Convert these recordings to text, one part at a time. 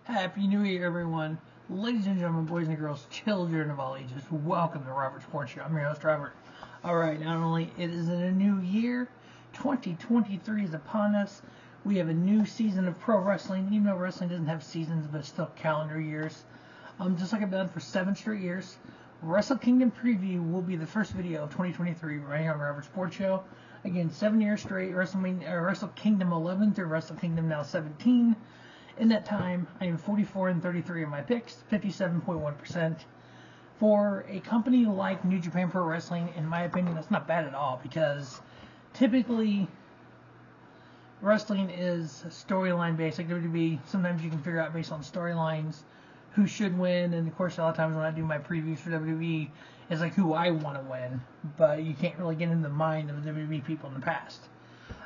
Happy New Year, everyone. Ladies and gentlemen, boys and girls, children of all ages, welcome to Robert Sports Show. I'm your host, Robert. Alright, not only it is in a new year, 2023 is upon us. We have a new season of pro wrestling, even though wrestling doesn't have seasons, but it's still calendar years. Just like I've done for 7 straight years, Wrestle Kingdom Preview will be the first video of 2023 right here on Robert Sports Show. Again, 7 years straight, Wrestle Kingdom 11 through Wrestle Kingdom now 17. In that time, I am 44-33 in my picks, 57.1%. For a company like New Japan Pro Wrestling, in my opinion, that's not bad at all, because typically wrestling is storyline based. Like WWE, sometimes you can figure out based on storylines who should win, and of course a lot of times when I do my previews for WWE, it's like who I want to win, but you can't really get into the mind of the WWE people in the past.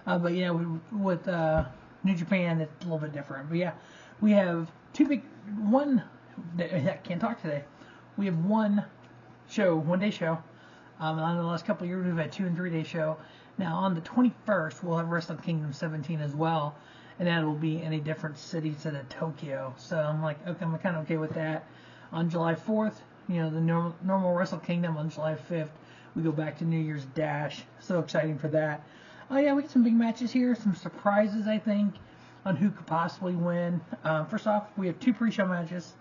But yeah, with New Japan, it's a little bit different. But yeah, we have I can't talk today. We have one day show. On the last couple of years, we've had 2 and 3 day show. Now on the 21st, we'll have Wrestle Kingdom 17 as well, and that'll be in a different city instead of Tokyo. So I'm like, okay, I'm kind of okay with that. On July 4th, the normal Wrestle Kingdom. On July 5th, we go back to New Year's Dash. So exciting for that. Oh yeah, we got some big matches here, some surprises I think on who could possibly win. First off, we have 2 pre-show matches.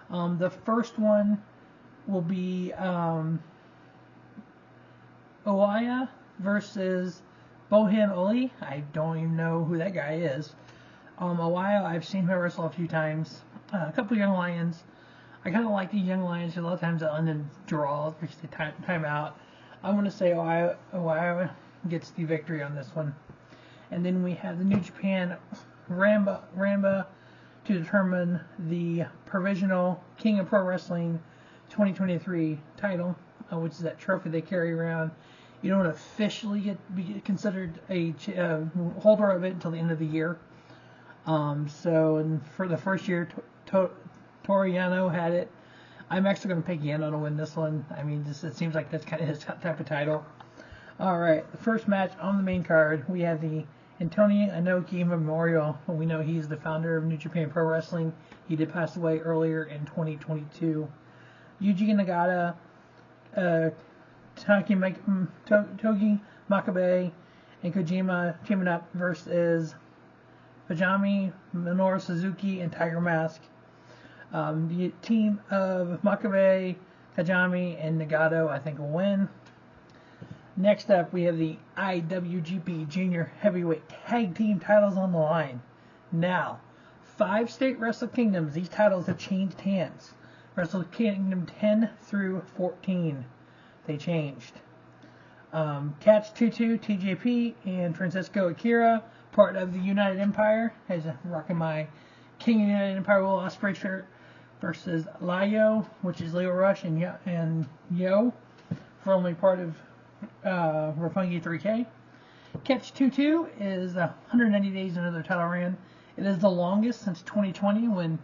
The first one will be Oiwa versus Boltin Oli. I don't even know who that guy is. Oiwa, I've seen him wrestle a few times. A couple of young lions. I kind of like the young lions. A lot of times they'll end in draws because they time out. I'm going to say Oiwa gets the victory on this one. And then we have the New Japan Rambo to determine the provisional King of Pro Wrestling 2023 title, which is that trophy they carry around. You don't officially be considered a holder of it until the end of the year. So for the first year, Toriano had it. I'm actually going to pick Yano to win this one. I mean, it seems like that's kind of his type of title. Alright, the first match on the main card, we have the Antonio Inoki Memorial. We know he's the founder of New Japan Pro Wrestling. He did pass away earlier in 2022. Yuji Nagata, Togi, Makabe, and Kojima teaming up versus Fujinami, Minoru, Suzuki, and Tiger Mask. The team of Makabe, Kajami, and Nagato I think will win. Next up, we have the IWGP Junior Heavyweight Tag Team titles on the line. Now, 5 state Wrestle Kingdoms, these titles have changed hands. Wrestle Kingdom 10 through 14, they changed. Catch 2-2, TJP, and Francesco Akira, part of the United Empire, as rocking my King of the United Empire Will Ospreay shirt, versus Layo, which is Leo Rush, and Yo, formerly part of Roppongi 3K. Catch 2-2 is 190 days another title run. It is the longest since 2020 when,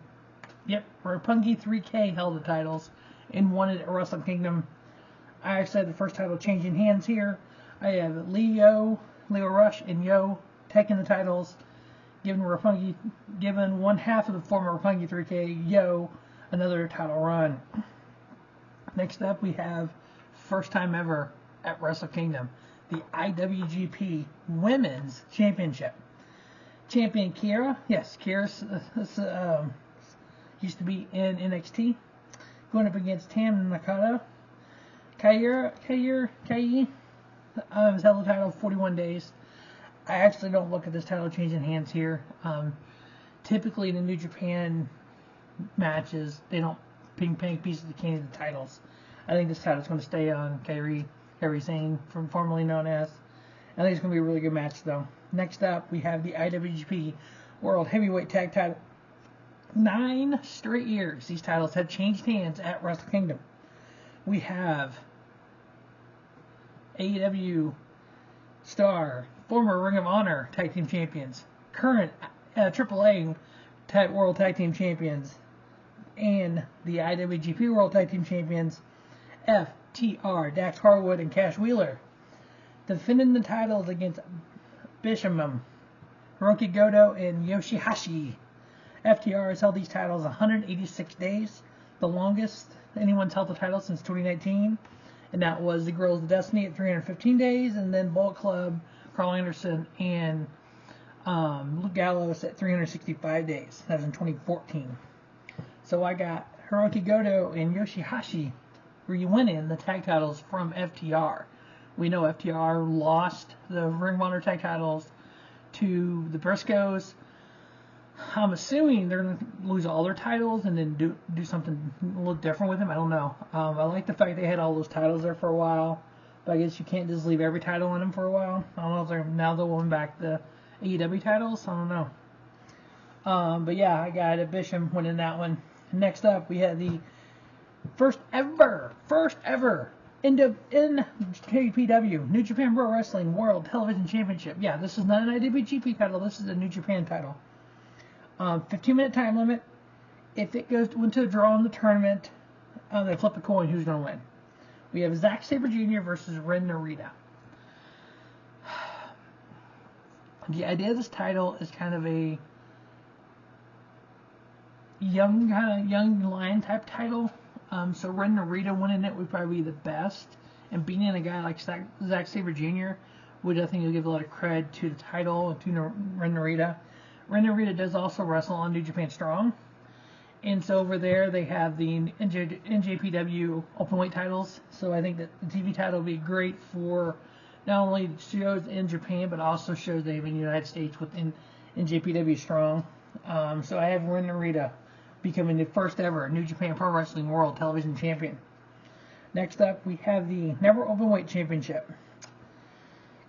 Roppongi 3K held the titles and won it at Wrestle Kingdom. I actually had the first title changing hands here. I have Leo Rush, and Yo taking the titles, giving one half of the former Roppongi 3K, Yo, another title run. Next up, we have first time ever at Wrestle Kingdom, the IWGP Women's Championship. Champion Kira, Kira used to be in NXT, going up against Tam Nakano. KAIRI has held the title 41 days. I actually don't look at this title changing hands here. Typically in the New Japan matches, they don't ping pieces of candy the titles. I think this title's going to stay on KAIRI Sane, formerly known as. I think it's going to be a really good match, though. Next up, we have the IWGP World Heavyweight Tag Title. 9 straight years, these titles have changed hands at Wrestle Kingdom. We have AEW Star, former Ring of Honor Tag Team Champions, current AAA World Tag Team Champions, and the IWGP World Tag Team Champions, FTR, Dax Harwood, and Cash Wheeler, defending the titles against Bishamon, Hirooki, Goto, and YOSHI-HASHI. FTR has held these titles 186 days, the longest anyone's held the title since 2019. And that was the Girls of Destiny at 315 days, and then Bullet Club, Carl Anderson, and Luke Gallows at 365 days. That was in 2014. So I got Hirooki Goto and YOSHI-HASHI winning the tag titles from FTR. We know FTR lost the Ring of Honor tag titles to the Briscoes. I'm assuming they're going to lose all their titles and then do something a little different with them. I don't know. I like the fact they had all those titles there for a while, but I guess you can't just leave every title in them for a while. I don't know if they'll win back the AEW titles. I don't know. But yeah, I got it. Bishamon winning that one. Next up, we had the first ever NJPW, New Japan Pro Wrestling World Television Championship. Yeah, this is not an IWGP title. This is a New Japan title. 15-minute time limit. If it goes into a draw in the tournament, they flip a coin who's going to win. We have Zack Sabre Jr. versus Ren Narita. The idea of this title is kind of a young lion type title. So Ren Narita winning it would probably be the best. And beating a guy like Zack Sabre Jr. would, I think, will give a lot of credit to the title, to Ren Narita. Ren Narita does also wrestle on New Japan Strong. And so over there they have the NJPW Openweight titles. So I think that the TV title would be great for not only shows in Japan, but also shows they have in the United States within NJPW Strong. So I have Ren Narita becoming the first ever New Japan Pro Wrestling World Television Champion. Next up, we have the Never Openweight Championship.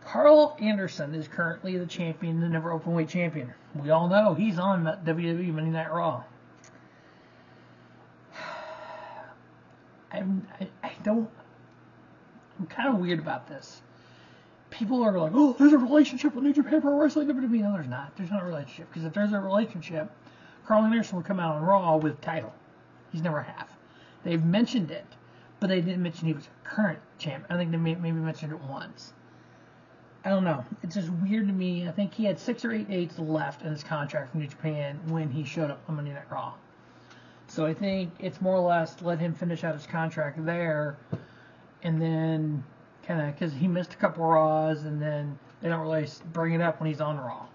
Carl Anderson is currently the champion, the Never Openweight Champion. We all know he's on WWE Monday Night Raw. I'm kind of weird about this. People are like, oh, there's a relationship with New Japan Pro Wrestling WWE. No, there's not. There's not a relationship. Because if there's a relationship, Carl Anderson will come out on Raw with title. He's never have. They've mentioned it, but they didn't mention he was a current champ. I think they maybe mentioned it once. I don't know. It's just weird to me. I think he had 6 or 8 days left in his contract from New Japan when he showed up on Monday Night Raw. So I think it's more or less let him finish out his contract there, and then kind of, because he missed a couple Raws, and then they don't really bring it up when he's on Raw.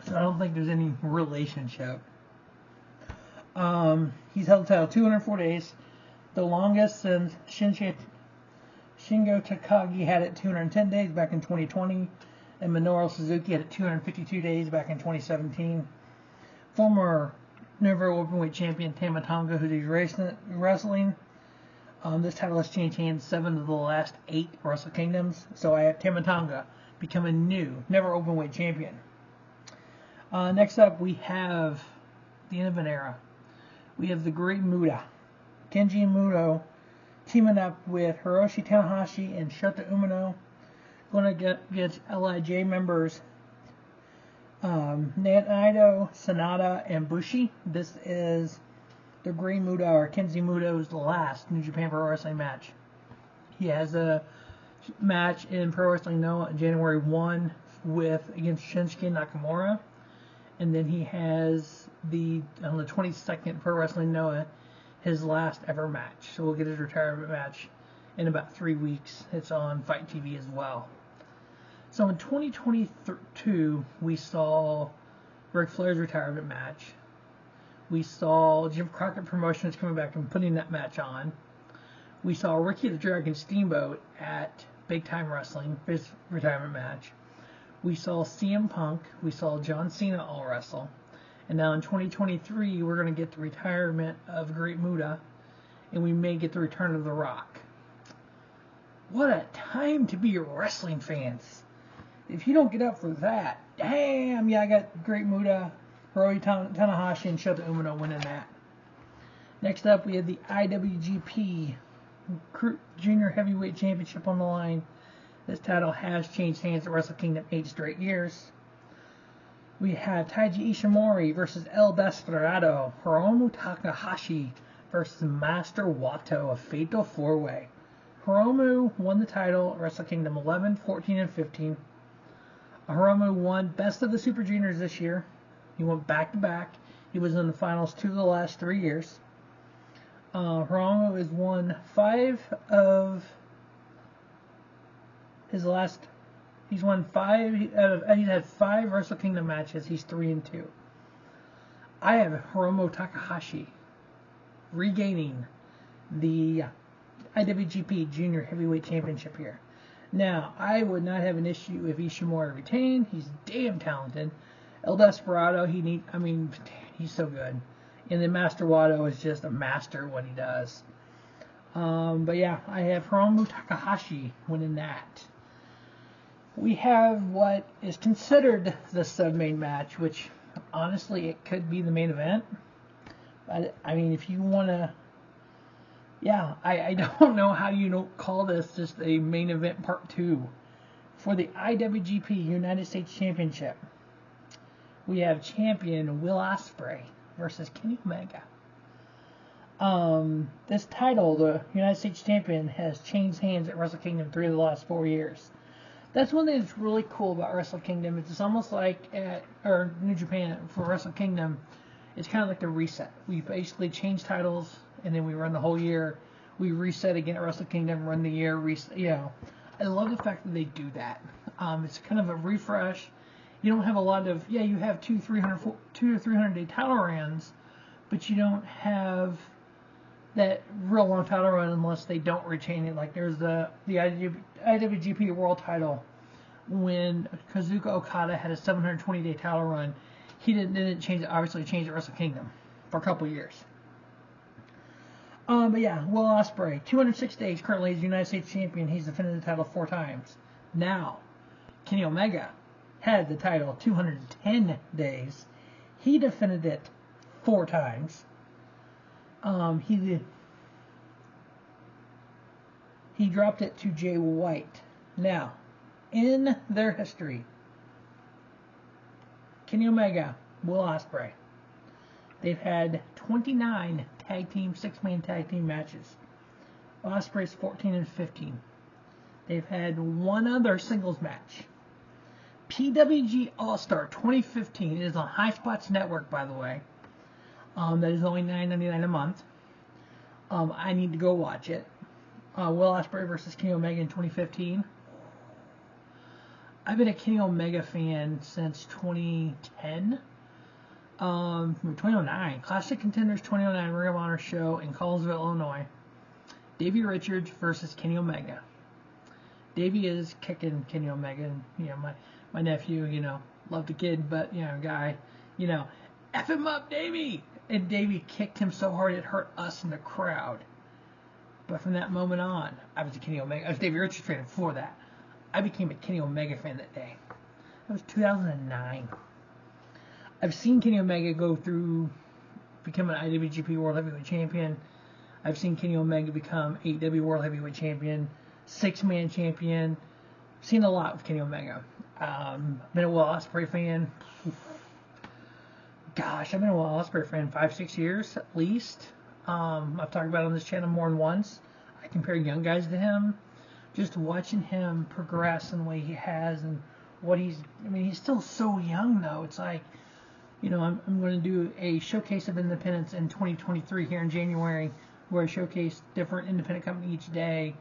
So I don't think there's any relationship. He's held the title 204 days, the longest since Shingo Takagi had it 210 days back in 2020, and Minoru Suzuki had it 252 days back in 2017. Former Never Openweight champion Tam Nakano, who's wrestling. This title has changed hands 7 of the last 8 Wrestle Kingdoms, so I have Tam Nakano becoming new Never Openweight champion. Next up, we have the end of an era. We have the Great Muta, Kenji Muto, teaming up with Hiroshi Tanahashi and Shota Umino, going to get against LIJ members Naito, Sanada, and Bushi. This is the Great Muta, or Kenji Muto's last New Japan Pro Wrestling match. He has a match in Pro Wrestling Noah on January 1 against Shinsuke Nakamura. And then he has on the 22nd Pro Wrestling Noah, his last ever match. So we'll get his retirement match in about 3 weeks. It's on Fight TV as well. So in 2022, we saw Ric Flair's retirement match. We saw Jim Crockett Promotions coming back and putting that match on. We saw Ricky the Dragon Steamboat at Big Time Wrestling, his retirement match. We saw CM Punk. We saw John Cena all wrestle. And now in 2023, we're going to get the retirement of Great Muta, and we may get the return of The Rock. What a time to be a wrestling fans. If you don't get up for that, damn, yeah, I got Great Muta, Hiroshi Tanahashi, and Shota Umino winning that. Next up, we have the IWGP Junior Heavyweight Championship on the line. This title has changed hands at Wrestle Kingdom 8 straight years. We have Taiji Ishimori versus El Desperado, Hiromu Takahashi versus Master Wato, a fatal 4-way. Hiromu won the title at Wrestle Kingdom 11, 14, and 15. Hiromu won Best of the Super Juniors this year. He went back-to-back. He was in the finals 2 of the last 3 years. Hiromu has won 5 of his last. He's won 5. He's had 5 Wrestle Kingdom matches. He's 3-2. I have Hiromu Takahashi regaining the IWGP Junior Heavyweight Championship here. Now, I would not have an issue if Ishimori retained. He's damn talented. El Desperado, he's so good. And then Master Wato is just a master at what he does. But yeah, I have Hiromu Takahashi winning that. We have what is considered the sub-main match, which honestly it could be the main event. But if you want to, I don't know how you don't call this just a main event part 2 for the IWGP United States Championship. We have champion Will Ospreay versus Kenny Omega. This title, the United States Champion, has changed hands at Wrestle Kingdom 3 of the last 4 years. That's one thing that's really cool about Wrestle Kingdom. It's almost like New Japan for Wrestle Kingdom. It's kind of like the reset. We basically change titles and then we run the whole year. We reset again at Wrestle Kingdom, run the year, reset. I love the fact that they do that. It's kind of a refresh. You don't have a lot of, you have 2 to 300 day title runs, but you don't have that real long title run unless they don't retain it. Like there's the IWGP World title when Kazuchika Okada had a 720 day title run. He didn't change it, obviously changed at Wrestle Kingdom for a couple years. But yeah, Will Ospreay, 206 days currently as United States Champion. He's defended the title 4 times. Now, Kenny Omega had the title 210 days. He defended it 4 times. He dropped it to Jay White. Now, in their history, Kenny Omega, Will Ospreay, they've had 29 6-man tag team matches. Ospreay's 14-15. They've had 1 other singles match. PWG All-Star 2015 is on High Spots Network, by the way. That is only $9.99 a month. I need to go watch it. Will Ospreay versus Kenny Omega in 2015. I've been a Kenny Omega fan since 2010. 2009. Classic Contenders 2009 Ring of Honor show in Collinsville, Illinois. Davey Richards versus Kenny Omega. Davey is kicking Kenny Omega. And, my nephew, loved the kid, but, guy, F him up, Davey! And Davey kicked him so hard it hurt us in the crowd. But from that moment on, I was a Davey Richards fan before that. I became a Kenny Omega fan that day. That was 2009. I've seen Kenny Omega go through, become an IWGP World Heavyweight Champion. I've seen Kenny Omega become AEW World Heavyweight Champion, 6-man champion. Seen a lot with Kenny Omega. Been a Will Ospreay fan. Gosh, I've been a Will Ospreay fan 5-6 years at least. I've talked about it on this channel more than once. I compare young guys to him. Just watching him progress in the way he has and what he's still so young though. It's like, I'm going to do a showcase of independence in 2023 here in January, where I showcase different independent company each day.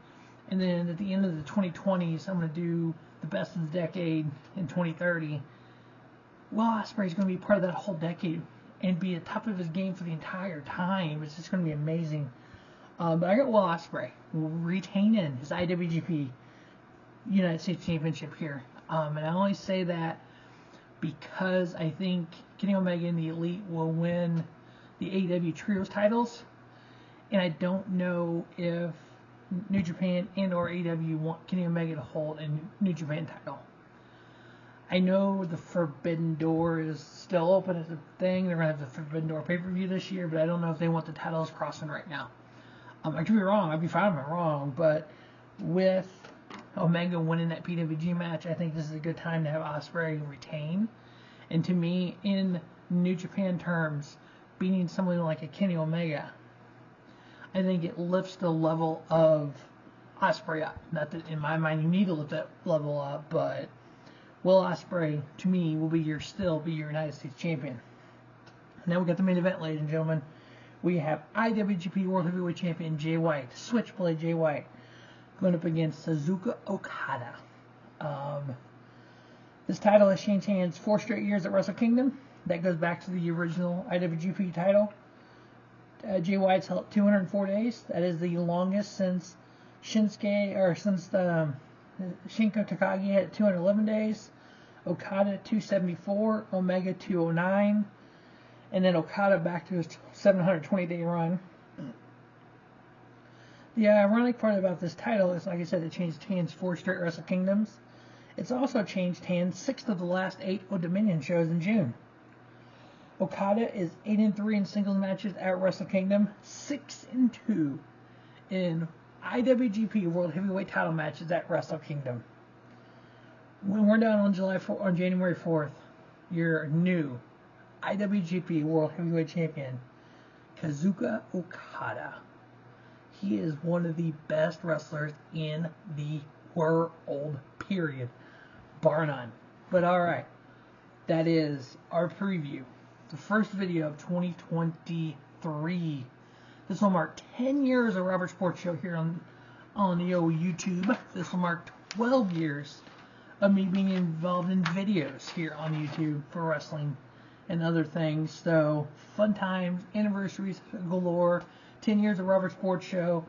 And then at the end of the 2020s, I'm going to do the best of the decade in 2030. Will Ospreay is going to be part of that whole decade and be at the top of his game for the entire time. It's just going to be amazing. But I got Will Ospreay retaining his IWGP United States Championship here. And I only say that because I think Kenny Omega and the Elite will win the AEW Trios titles. And I don't know if New Japan and or AEW want Kenny Omega to hold a New Japan title. I know the Forbidden Door is still open as a thing. They're going to have the Forbidden Door pay-per-view this year, but I don't know if they want the titles crossing right now. I could be wrong. I'd be fine if I'm wrong, but with Omega winning that PWG match, I think this is a good time to have Ospreay retain. And to me, in New Japan terms, beating someone like a Kenny Omega, I think it lifts the level of Ospreay up. Not that in my mind you need to lift that level up, but Will Ospreay, to me, will still be your United States champion. Now we got the main event, ladies and gentlemen. We have IWGP World Heavyweight Champion Jay White, Switchblade Jay White, going up against Suzuki Okada. This title has changed hands 4 straight years at Wrestle Kingdom. That goes back to the original IWGP title. Jay White's held 204 days. That is the longest since Shinko Takagi had 211 days. Okada 274, Omega 209, and then Okada back to his 720-day run. The ironic part about this title is, like I said, it changed hands 4 straight Wrestle Kingdoms. It's also changed hands 6 of the last 8 Old Dominion shows in June. Okada is 8-3 in singles matches at Wrestle Kingdom, 6-2 in IWGP World Heavyweight title matches at Wrestle Kingdom. When we're done on January 4th, your new IWGP World Heavyweight Champion, Kazuchika Okada. He is one of the best wrestlers in the world, period. Bar none. But alright, that is our preview. The first video of 2023. This will mark 10 years of Robert Sports Show here on the old YouTube. This will mark 12 years of me being involved in videos here on YouTube for wrestling and other things. So, fun times, anniversaries galore, 10 years of Robert Sports Show.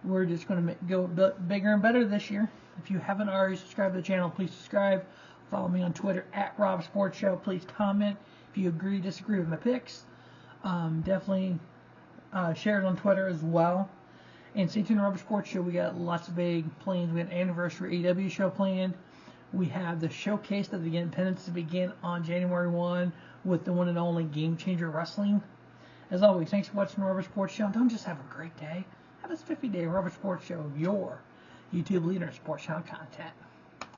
We're just going to go bigger and better this year. If you haven't already subscribed to the channel, please subscribe. Follow me on Twitter at Rob Sports Show. Please comment if you agree, disagree with my picks. Definitely share it on Twitter as well. And stay tuned to Robert Sports Show. We got lots of big plans. We got an anniversary AEW show planned. We have the showcase of the Independents to begin on January 1 with the one and only Game Changer Wrestling. As always, thanks for watching Robert Sports Show. Don't just have a great day. Have this 50-day Robert Sports Show, your YouTube leader in sports channel content.